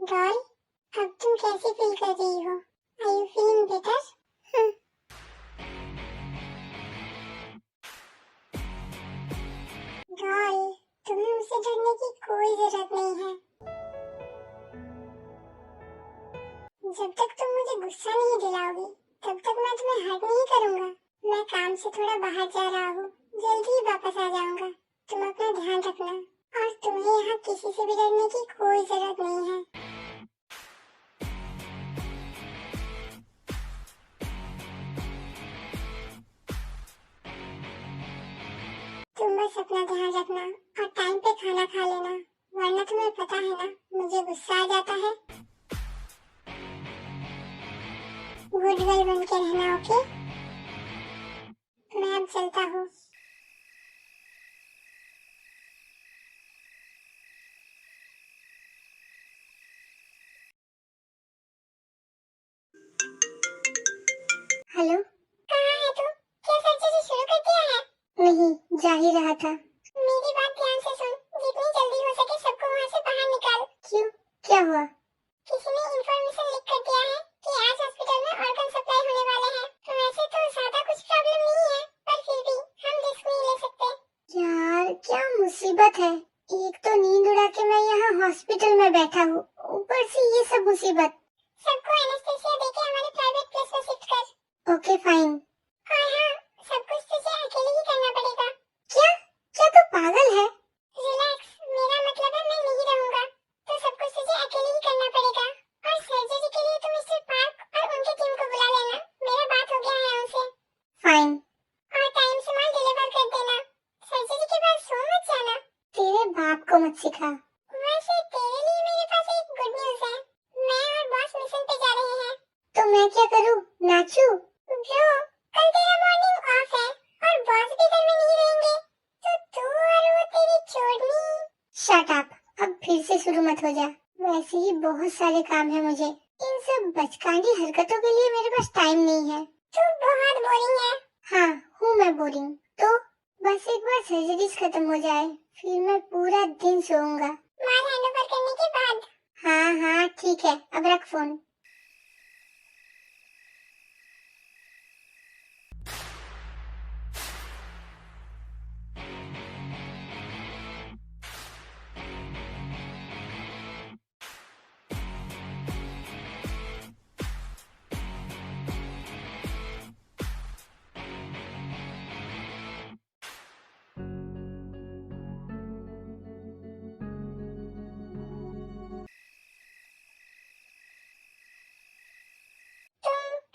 Doll, अब तुम कैसी फील कर रही हो? Are you feeling better? Doll, तुम्हें मुझसे डरने की कोई जरूरत नहीं है। जब तक तुम मुझे गुस्सा नहीं दिलाओगी, तब तक मैं तुम्हें हर्ट नहीं करूंगा। मैं काम से थोड़ा बाहर जा रहा हूँ, जल्दी ही वापस आ जाऊंगा। तुम अपना ध्यान रखना, और तुम्हें यहाँ किसी से भी डरने की कोई जरूरत नहीं है। तुम बस अपना ध्यान रखना और टाइम पे खाना खा लेना, वरना तुम्हें पता है ना, मुझे गुस्सा आ जाता है। गुड गर्ल बन के रहना, ओके? मैं अब चलता हूँ। हेलो, कहाँ है तू? क्या सर्जरी शुरू कर दिया है? नहीं, जा ही रहा था। मेरी बात ध्यान से सुन, जितनी जल्दी हो सके सबको वहाँ से बाहर निकाल। क्यों, क्या हुआ? किसी ने इंफॉर्मेशन लीक कर दिया है कि आज हॉस्पिटल में ऑर्गन सप्लाई होने वाले हैं। वैसे तो ज्यादा कुछ प्रॉब्लम नहीं है, पर फिर भी हम रिस्क नहीं ले सकते। यार, क्या मुसीबत है। एक तो नींद उड़ा के मैं यहाँ हॉस्पिटल में बैठा हूँ, ऊपर से ये सब मुसीबत। सबको एनेस्थेसिया देके हमारे प्राइवेट प्लेस में शिफ्ट कर। Okay fine. और हाँ, सब कुछ तुझे अकेले ही करना पड़ेगा। क्या? क्या तू पागल है? रिलैक्स, मेरा मतलब है मैं नहीं रहूंगा, तो सब कुछ तुझे अकेले ही करना पड़ेगा। और सर्जरी के लिए तुम मिस्टर पार्क और उनकी टीम को बुला लेना, मेरा बात हो गया है उनसे। फाइन। और टाइम से माल डिलीवर कर देना। सर्जरी के बाद सो मत जाना। तेरे बाप को मत सिखा। वैसे तेरे लिए मेरे पास एक गुड न्यूज है, मैं और बॉस मिशन पे जा रहे हैं। तो मैं क्या करूँ, नाचूं? ब्रो, कल तेरा मॉर्निंग ऑफ है और बॉस भी घर में नहीं रहेंगे, तो तू और वो तेरी चोरनी। शट अप, अब फिर से शुरू मत हो जा। वैसे ही बहुत सारे काम है मुझे, इन सब बचकानी हरकतों के लिए मेरे पास टाइम नहीं है। तू बहुत बोरिंग है। हाँ, हूँ मैं बोरिंग। तो बस एक बार सर्जरीज खत्म हो जाए, फिर मैं पूरा दिन सोऊंगा। माल हैंडओवर करने के बाद। हाँ, ठीक है, अब रख फोन।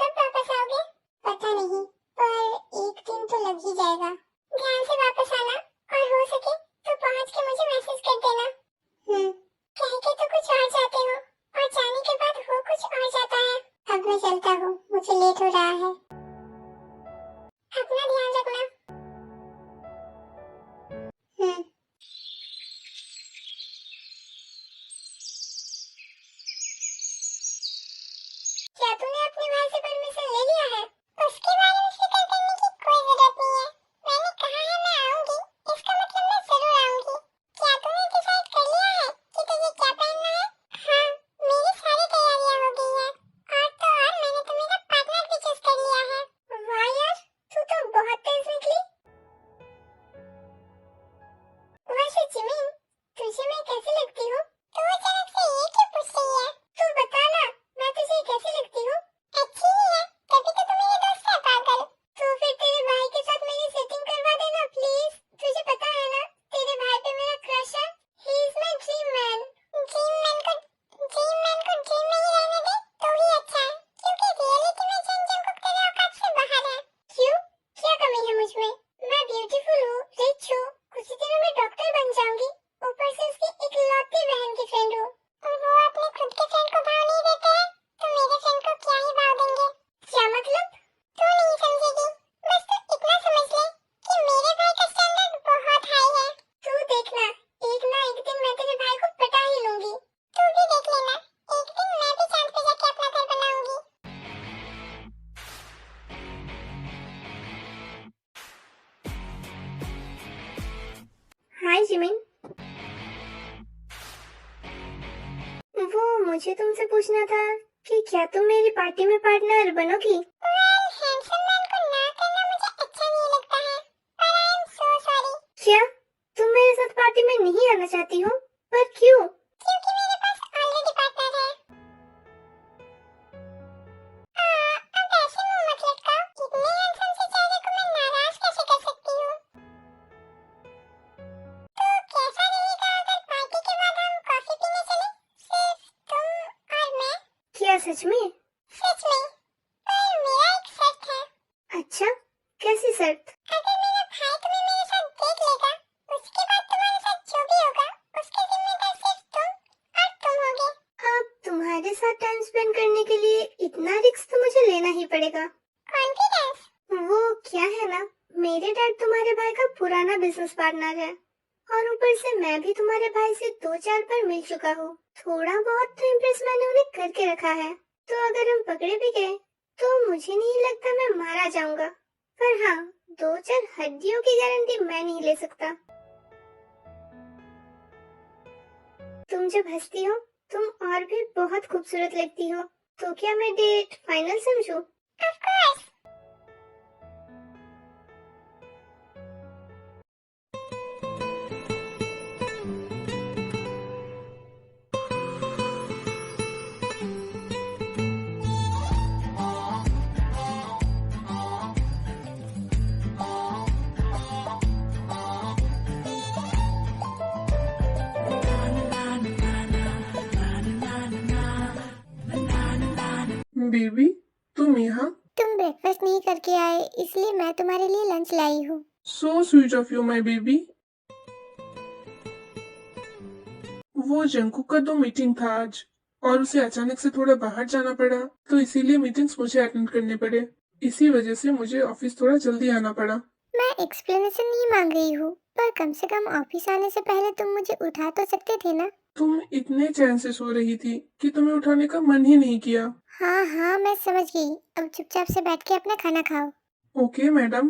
कब वापस आओगे? पता नहीं, पर एक दिन तो लग ही जाएगा। ध्यान से वापस आना, और हो सके तो पहुंच के मुझे मैसेज कर देना। कह के तो कुछ और जाते हो, और जाने के बाद हो कुछ और जाता है। अब मैं चलता हूँ, मुझे लेट हो रहा है। अपना ध्यान रखना। क्या तूने अपने भाई से परमिशन ले लिया है? उसके बारे में फिक्र करने की कोई जरूरत नहीं है। मैंने कहा है मैं आऊंगी, इसका मतलब मैं जरूर आऊंगी। क्या तूने डिसाइड कर लिया है कि तुझे क्या पहनना है? हाँ, मेरी सारी तैयारियां हो गई है, और तो और मैंने तो मेरा पार्टनर भी चूज कर लिया है। वाह यार, तू तो बहुत तेज निकली। वैसे जिमिन, तुझे मैं कैसी लगती हूँ? तू अचानक से ये क्यों पूछ रही है? तू बता ना, मैं तुझे कैसी लगती हूँ? अच्छी ही है, तभी तो तू मेरी दोस्त है पागल। तो फिर तेरे भाई के साथ मेरी सेटिंग करवा देना प्लीज। तुझे पता है ना, तेरे भाई पे मेरा क्रश है। He is my dream man. Dream man को ड्रीम में ही रहने दे तो ही अच्छा है, क्योंकि रियलिटी में जंगकुक तेरे औकात से बाहर है। क्यों? क्या कमी है मुझ में? मैं ब्यूटीफुल हूँ, रिच हूँ, कुछ ही दिनों में डॉक्टर बन जाऊंगी, ऊपर से उसकी इकलौती बहन की फ्रेंड हूँ। वो अपने खुद के फ्रेंड को भाव नहीं देते हैं, तो मेरे फ्रेंड को क्या ही भाव देंगे? क्या मतलब? तू नहीं समझेगी, बस तू इतना समझ ले कि मेरे भाई का स्टैंडर्ड बहुत हाई है। तू देखना, एक ना एक दिन मैं तेरे भाई को पटा ही लूंगी। तू भी देख लेना, एक दिन मैं भी चांद पे जाके अपना घर बनाऊंगी। हाय जिमिन। वो मुझे तुमसे पूछना था कि क्या तुम मेरी पार्टी में पार्टनर बनोगी? हैंडसम मैन को ना करना मुझे अच्छा नहीं लगता है, पर आई एम सो सॉरी। क्या तुम मेरे साथ पार्टी में नहीं आना चाहती हो? पर क्यों? क्योंकि मेरे पास ऑलरेडी पार्टनर है। अब ऐसे मुंह मत लटकाओ, इतने हैंडसम से चेहरे को मैं नाराज कैसे कर सकती हूँ? तो कैसा रहेगा अगर पार्टी के बाद हम कॉफी पीने चले, सिर्फ तुम और मैं? क्या सच में? सच में, पर मेरा एक शर्त है। अच्छा, कैसी शर्त? अगर मेरा भाई तुम्हें मेरे साथ देख लेगा, उसके बाद तुम्हारे साथ जो भी होगा, उसके जिम्मेदार सिर्फ तुम और तुम होगे। अब तुम्हारे साथ टाइम स्पेंड करने के लिए इतना रिस्क तो मुझे लेना ही पड़ेगा। कॉन्फिडेंस? वो क्या है ना, मेरे डैड तुम्हारे भाई का पुराना बिजनेस पार्टनर है, और ऊपर से मैं भी तुम्हारे भाई से 2-4 बार मिल चुका हूँ। थोड़ा बहुत तो इम्प्रेस मैंने उन्हें करके रखा है, तो अगर हम पकड़े भी गए तो मुझे नहीं लगता मैं मारा जाऊंगा। पर हाँ, 2-4 हड्डियों की गारंटी मैं नहीं ले सकता। तुम जब हंसती हो तुम और भी बहुत खूबसूरत लगती हो, तो क्या मैं डेट फाइनल समझूं? Of course. बेबी, तुम यहाँ? तुम ब्रेकफास्ट नहीं करके आए, इसलिए मैं तुम्हारे लिए लंच लाई हूँ। So sweet of you my baby. वो जंकुक का तो मीटिंग था आज, और उसे अचानक से थोड़ा बाहर जाना पड़ा, तो इसीलिए मीटिंग्स मुझे अटेंड करने पड़े। इसी वजह से मुझे ऑफिस थोड़ा जल्दी आना पड़ा। मैं एक्सप्लेनेशन नहीं मांग रही हूँ, पर कम से कम ऑफिस आने से पहले तुम मुझे उठा तो सकते थे ना? तुम इतने चैन से सो रही थी कि तुम्हें उठाने का मन ही नहीं किया। हाँ हाँ, मैं समझ गई। अब चुपचाप से बैठ के अपना खाना खाओ। Okay madam.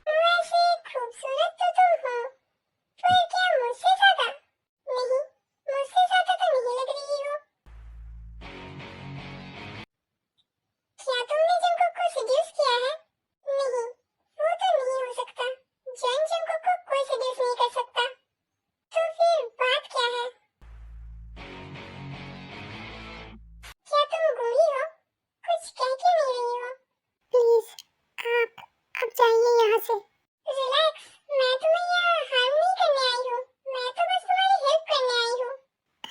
वैसे खूबसूरत तो तुम हो, पर क्या मुझसे ज्यादा? नहीं, मुझसे ज्यादा तो नहीं लग रही हो। क्या तुमने जंकुक को सेड्यूस किया है? नहीं, वो तो नहीं हो सकता। जंग जंकुक को कोई सेड्यूस नहीं कर सकता। तो फिर बात क्या है? क्या तुम गूंगी हो? कुछ कह क्यों नहीं रही हो? प्लीज, आप जाइए यहाँ से। रिलैक्स, मैं तुम्हें यहाँ हार्म नहीं करने आई हूँ। मैं तो बस तुम्हारी हेल्प करने आई हूँ।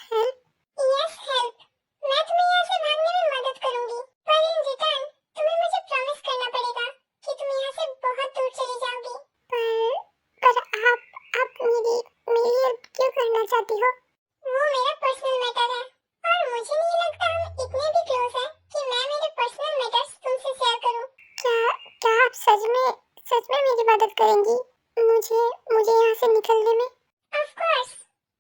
हेल्प? Yes, help. मैं तुम्हें यहाँ से भागने में मदद करूंगी, पर इन रिटर्न तुम्हें मुझे प्रॉमिस करना पड़ेगा कि तुम यहाँ से बहुत दूर चली जाओगी। पर आप मेरी हेल्प क्यों करना चाहती हो? वो मेरा पर्सनल मैटर है, और मुझे नहीं लगता हम इतने भी क्लोज हैं कि मैं मेरे पर्सनल मैटर्स तुमसे शेयर करूं। क्या आप सच में मेरी मदद करेंगी? मुझे यहाँ से निकलने में? ऑफ कोर्स,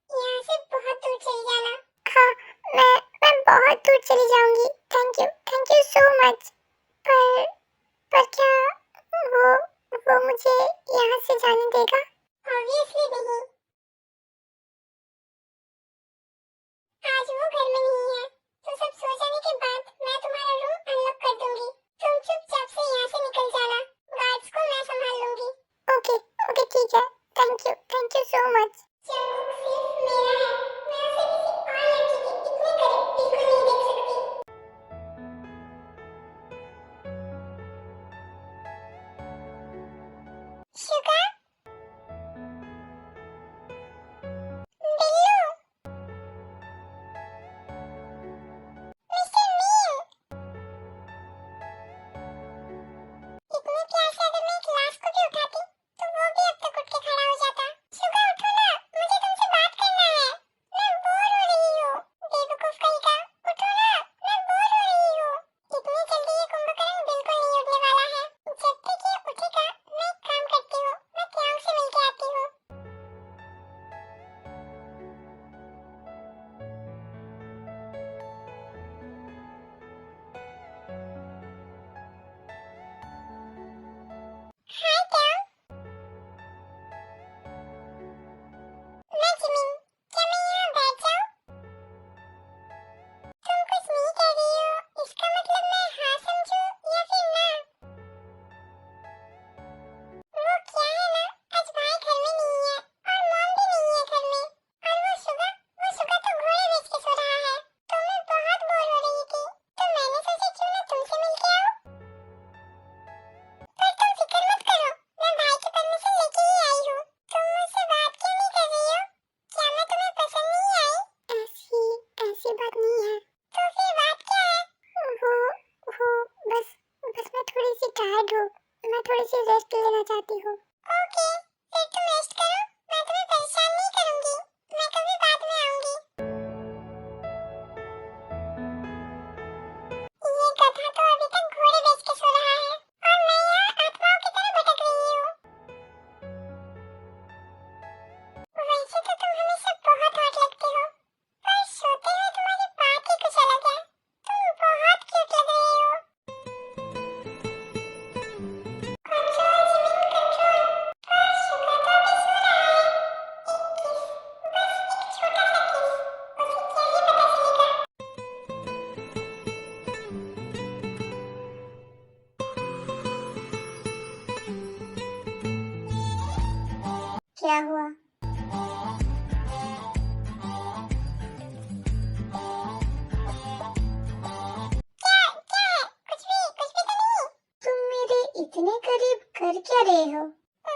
यहाँ से बहुत दूर चली जाना। हाँ, मैं बहुत दूर चली जाऊंगी। Thank you so much. पर क्या वो मुझे यहाँ से जाने देगा? ऑब्वियसली नहीं। आज वो घर में नहीं है, तो सब सो जाने के बाद मैं तुम्हारा रूम अनलॉक कर दूंगी। तुम चुपचाप से यहाँ से निकल जाना, गार्ड्स को मैं संभाल लूंगी। ओके, ठीक है। Thank you so much. सिर्फ मेरा है, मैं उसे किसी और लड़की के इतने करीब बिल्कुल नहीं देख सकती। शुगर? बिल्लू? मिस्टर मीन? इतने प्यार से अगर मैं एक लाश को भी उठाती तो वो भी अब तक उठ के खड़ा हो जाता। शुगर उठो ना, मुझे तुमसे बात करना है। मैं बोर हो रही हूँ। बेवकूफ कहीं का, उठो ना, मैं बोर हो रही हूँ। इतनी जल्दी ये कुंभकर्ण बिल्कुल नहीं उठने वाला है। जब तक ये उठेगा मैं एक काम करती हूँ, टायर्ड हूँ, मैं थोड़ी सी रेस्ट लेना चाहती हूँ। ओके, फिर तुम रेस्ट करो, मैं तुम्हें परेशान नहीं करूंगी, मैं कभी बाद में आऊंगी। ये गधा तो अभी तक घोड़े बेच के सो रहा है और मैं यहाँ आत्माओं की तरह भटक रही हूँ। वैसे तो तुम हमेशा बहुत हॉट लगते हो, पर सोते हुए तुम्हारी बात ही कुछ अलग है। तुम बहुत क्यूट लग रहे हो। कंट्रोल जिमिन कंट्रोल, पर शुक्र तो अभी सो रहा है। एक किस, बस एक छोटा सा किस, उसे क्या ही पता चलेगा। क्या हुआ? क्या है? कुछ भी तो नहीं। तुम मेरे इतने करीब कर क्या रहे हो? वो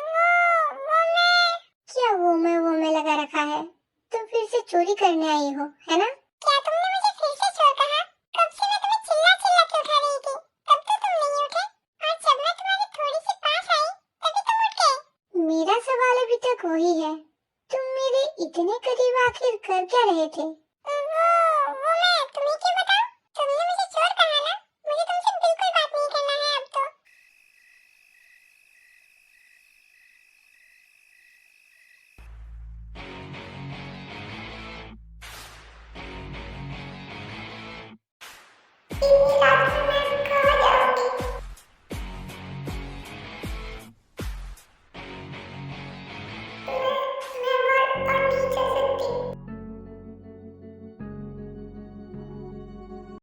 मैं। क्या वो मैं लगा रखा है? तुम फिर से चोरी करने आई हो, है ना? क्या तुमने मुझे फिर से चोर कहा? कब से मैं तुम्हें चिल्ला चिल्ला के उठा रही थी, तब तो तुम नहीं उठे, और जब मैं तुम्हारे थोड़ी सी पास आई, तभी तुम उठ गए। मेरा सवाल अभी तक वही है, तुम मेरे इतने करीब आखिर कर क्या रहे थे?